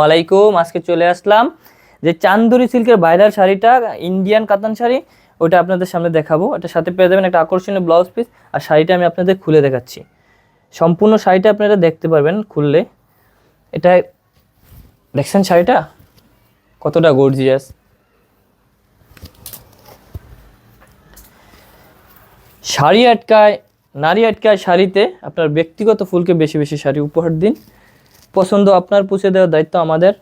ওয়ালাইকুম। আজকে চলে আসলাম যে চান্দুরি সিল্কের ভাইরাল শাড়িটা, ইন্ডিয়ান কাতান শাড়ি, ওটা আপনাদের সামনে দেখাবো। এটার সাথে পেয়ে যাবেন একটা আকর্ষণীয় ব্লাউজ পিস। আর শাড়িটা আমি আপনাদের খুলে দেখাচ্ছি, সম্পূর্ণ শাড়িটা আপনারা দেখতে পারবেন খুললে। এটা দেখছেন শাড়িটা কতটা গর্জিয়াস। শাড়ি আটকায়, নারী আটকায় শাড়িতে। আপনার ব্যক্তিগত ফুলকে বেশি বেশি শাড়ি উপহার দিন, পছন্দ আপনার পৌঁছে দেওয়ার দায়িত্ব আমাদের।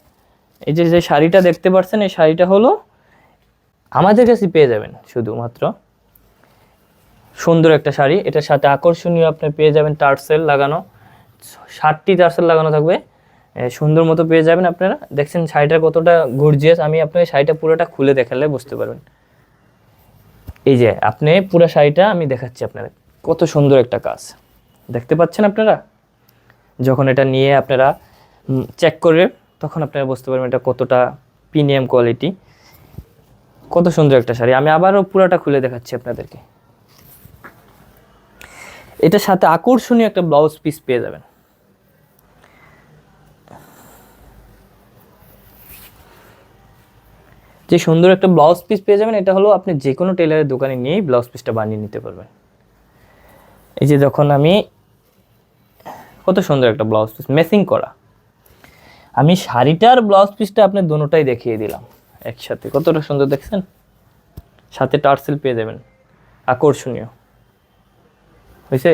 এই যে যে শাড়িটা দেখতে পাচ্ছেন, এই শাড়িটা হলো আমাদের কাছে পেয়ে যাবেন শুধুমাত্র। সুন্দর একটা শাড়ি, এটার সাথে আকর্ষণীয় আপনি পেয়ে যাবেন টার্সেল লাগানো, 7টি টার্সেল লাগানো থাকবে, সুন্দর মতো পেয়ে যাবেন আপনারা। দেখছেন শাড়িটা কতটা গর্জিয়াস। আমি আপনাকে শাড়িটা পুরোটা খুলে দেখালে বুঝতে পারবেন। এই যে আপনি পুরো শাড়িটা আমি দেখাচ্ছি আপনারা, কত সুন্দর একটা কাজ দেখতে পাচ্ছেন আপনারা। যখন এটা নিয়ে আপনারা চেক করে তখন আপনারা বুঝতে পারবেন এটা কতটা প্রিমিয়াম কোয়ালিটি, কত সুন্দর একটা শাড়ি। আমি আবারও পুরোটা খুলে দেখাচ্ছি আপনাদেরকে। এটার সাথে আকর্ষণীয় একটা ব্লাউজ পিস পেয়ে যাবেন। যে সুন্দর একটা ব্লাউজ পিস পেয়ে যাবেন, এটা হলো আপনি যে কোনো টেলারের দোকানে নিয়েই ব্লাউজ পিসটা বানিয়ে নিতে পারবেন। এই যে যখন আমি, কত সুন্দর একটা ব্লাউজ পিস ম্যাচিং করা। আমি শাড়িটার ব্লাউজ পিসটা আপনি দুটোটাই দেখিয়ে দিলাম একসাথে, কতটা সুন্দর দেখছেন। সাথে টার্সেল পেয়ে যাবেন আকর্ষণীয়, হয়েছে।